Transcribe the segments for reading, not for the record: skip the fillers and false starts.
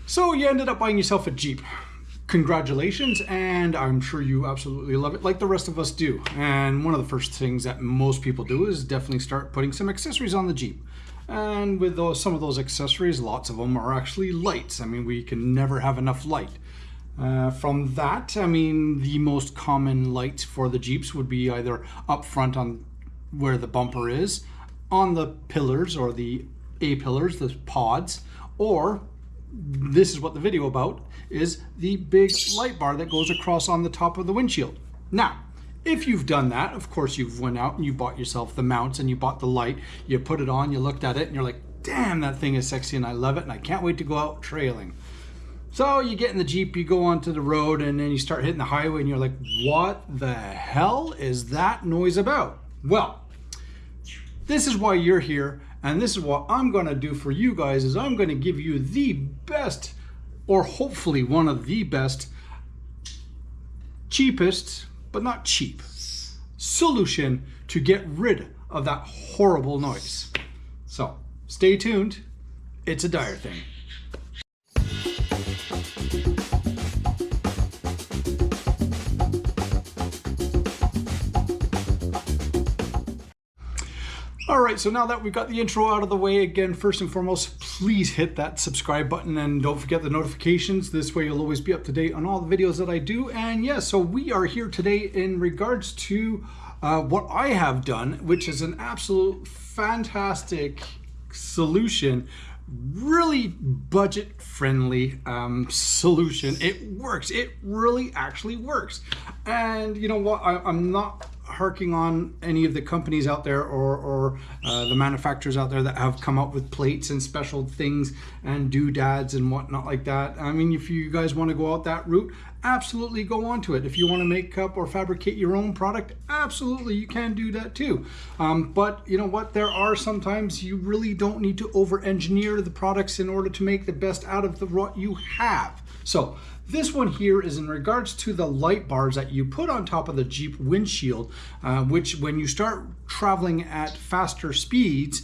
So you ended up buying yourself a Jeep. Congratulations, and I'm sure you absolutely love it like the rest of us do. And one of the first things that most people do is definitely start putting some accessories on the Jeep. And with some of those accessories, lots of them are actually lights. I mean, we can never have enough light. From that, I mean, the most common lights for the Jeeps would be either up front on where the bumper is, on the pillars or the A-pillars, the pods, or this is what the video about, is the big light bar that goes across on the top of the windshield. Now, if you've done that, of course you've went out and you bought yourself the mounts and you bought the light, you put it on, you looked at it and you're like, damn, that thing is sexy and I love it and I can't wait to go out trailing. So you get in the Jeep, you go onto the road and then you start hitting the highway and you're like, what the hell is that noise about? Well, this is why you're here, and this is what I'm going to do for you guys, is I'm going to give you the best, or hopefully one of the best, cheapest, but not cheap, solution to get rid of that horrible noise. So stay tuned. It's a Dyer thing. All right, so now that we've got the intro out of the way, again, first and foremost, please hit that subscribe button and don't forget the notifications. This way you'll always be up to date on all the videos that I do. And yeah, so we are here today in regards to what I have done, which is an absolute fantastic solution, really budget friendly solution. It works. It really actually works. And you know what, I'm not harking on any of the companies out there or the manufacturers out there that have come up with plates and special things and doodads and whatnot like that. I mean, if you guys want to go out that route, absolutely go on to it. If you want to make up or fabricate your own product, absolutely you can do that too. But you know what, there are sometimes you really don't need to over engineer the products in order to make the best out of what you have. So this one here is in regards to the light bars that you put on top of the Jeep windshield, which when you start traveling at faster speeds,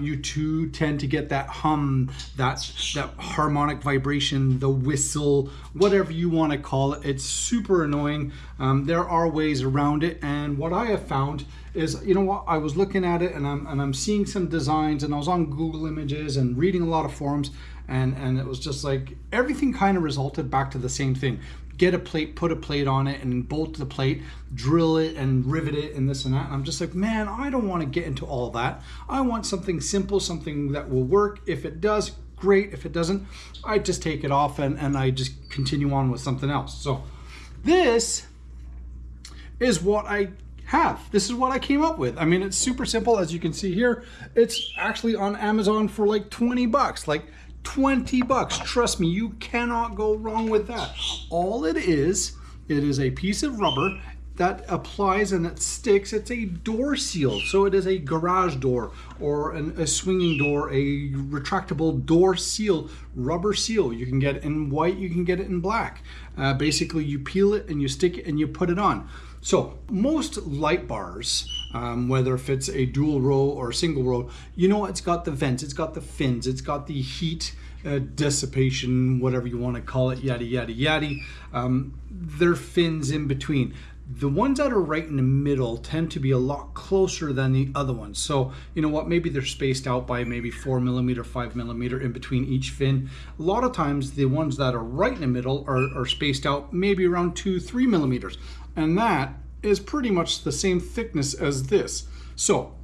you too tend to get that hum, that harmonic vibration, the whistle, whatever you want to call it. It's super annoying. There are ways around it, and what I have found is, you know what, I was looking at it and I'm seeing some designs, and I was on Google Images and reading a lot of forums, and it was just like everything kind of resulted back to the same thing. Get a plate, put a plate on it and bolt the plate, drill it and rivet it and this and that. And I'm just like, man, I don't want to get into all that. I want something simple, something that will work. If it does, great. If it doesn't, I just take it off and I just continue on with something else. So this is what I have. This is what I came up with. I mean, it's super simple. As you can see here, it's actually on Amazon for like 20 bucks. Like 20 bucks. Trust me, you cannot go wrong with that. All it is a piece of rubber that applies and it sticks. It's a door seal. So it is a garage door or a swinging door, a retractable door seal, rubber seal. You can get it in white, you can get it in black. Basically, you peel it and you stick it and you put it on. So most light bars, whether if it's a dual row or a single row, you know, it's got the vents, it's got the fins, it's got the heat dissipation, whatever you want to call it, yada, yada, yada. There are fins in between. The ones that are right in the middle tend to be a lot closer than the other ones. So, you know what, maybe they're spaced out by maybe 4 millimeter, 5 millimeter in between each fin. A lot of times the ones that are right in the middle are spaced out maybe around 2-3 millimeters. And that is pretty much the same thickness as this. So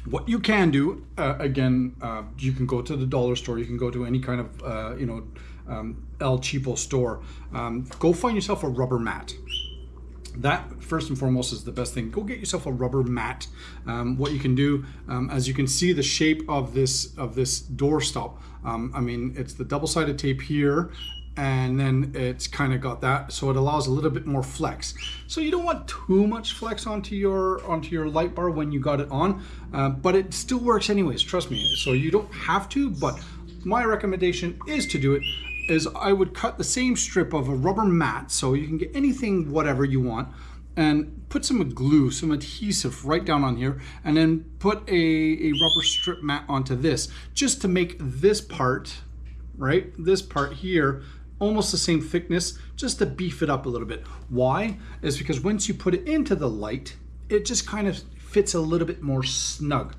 what you can do, again, you can go to the dollar store, you can go to any kind of, El Cheapo store, go find yourself a rubber mat. That first and foremost is the best thing. Go get yourself a rubber mat. What you can do, as you can see the shape of this door stop, I mean, it's the double-sided tape here, and then it's kind of got that, so it allows a little bit more flex. So you don't want too much flex onto your light bar when you got it on, but it still works anyways, trust me. So you don't have to, but my recommendation is to do it. Is I would cut the same strip of a rubber mat, so you can get anything, whatever you want, and put some glue, some adhesive right down on here, and then put a rubber strip mat onto this, just to make this part right? This part here, almost the same thickness, just to beef it up a little bit. Why? Is because once you put it into the light, it just kind of fits a little bit more snug.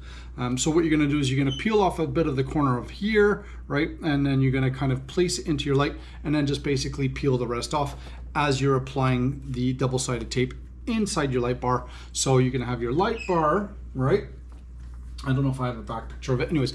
So what you're gonna do is you're gonna peel off a bit of the corner of here, right? And then you're gonna kind of place it into your light and then just basically peel the rest off as you're applying the double-sided tape inside your light bar. So you're gonna have your light bar, right? I don't know if I have a back picture of it. Anyways,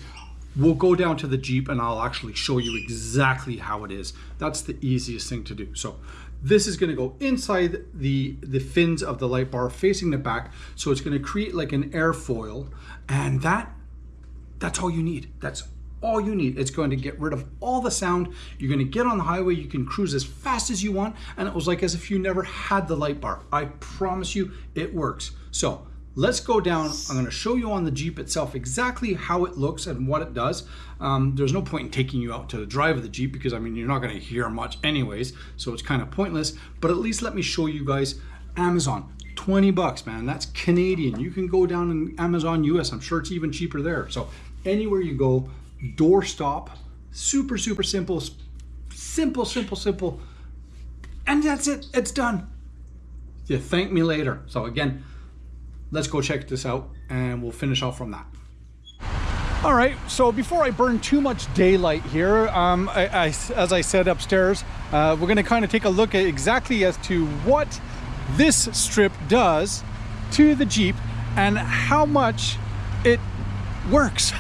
we'll go down to the Jeep and I'll actually show you exactly how it is. That's the easiest thing to do. So this is going to go inside the fins of the light bar facing the back. So it's going to create like an airfoil, and that's all you need. That's all you need. It's going to get rid of all the sound. You're going to get on the highway. You can cruise as fast as you want. And it was like as if you never had the light bar. I promise you it works. So let's go down. I'm going to show you on the Jeep itself exactly how it looks and what it does. There's no point in taking you out to the drive of the Jeep because, I mean, you're not going to hear much anyways, so it's kind of pointless. But at least let me show you guys. Amazon, 20 bucks, man. That's Canadian. You can go down in Amazon US. I'm sure it's even cheaper there. So anywhere you go, door stop, super simple, simple, and that's it. It's done. You thank me later. So again, let's go check this out and we'll finish off from that. All right, so before I burn too much daylight here, as I said upstairs, we're gonna kind of take a look at exactly as to what this strip does to the Jeep and how much it works.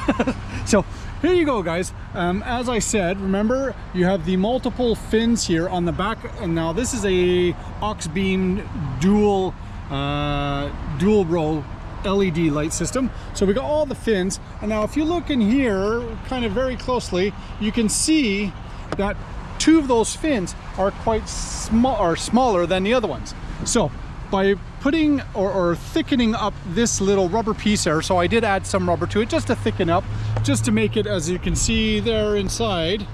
So here you go, guys. As I said, remember you have the multiple fins here on the back, and now this is a aux beam dual row LED light system. So we got all the fins, and now if you look in here kind of very closely, you can see that two of those fins are quite small, or smaller than the other ones. So by putting or thickening up this little rubber piece there, so I did add some rubber to it just to thicken up, just to make it, as you can see there inside,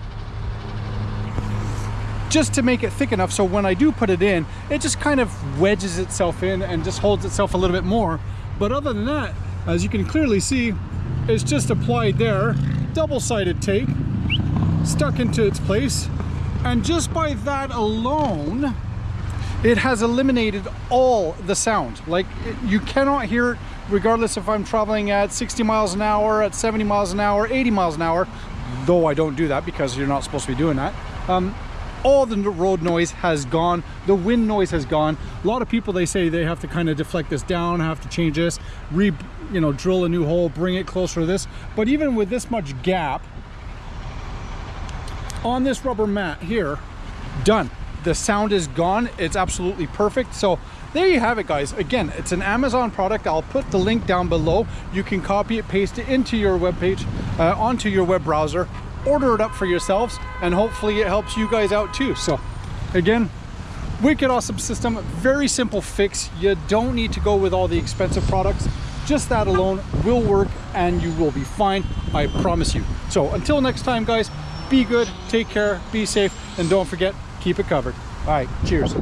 just to make it thick enough so when I do put it in, it just kind of wedges itself in and just holds itself a little bit more. But other than that, as you can clearly see, it's just applied there, double-sided tape, stuck into its place, and just by that alone, it has eliminated all the sound. Like, you cannot hear it regardless if I'm traveling at 60 miles an hour, at 70 miles an hour, 80 miles an hour, though I don't do that because you're not supposed to be doing that. All the road noise has gone, the wind noise has gone. A lot of people, they say they have to kind of deflect this down, have to change this, drill a new hole, bring it closer to this. But even with this much gap on this rubber mat here, done. The sound is gone. It's absolutely perfect. So there you have it, guys. Again, it's an Amazon product. I'll put the link down below. You can copy it, paste it into your web page, onto your web browser, order it up for yourselves, and hopefully it helps you guys out too. So again, wicked awesome system, very simple fix. You don't need to go with all the expensive products. Just that alone will work and you will be fine, I promise you. So until next time, guys, be good, take care, be safe, and don't forget, keep it covered. All right, cheers.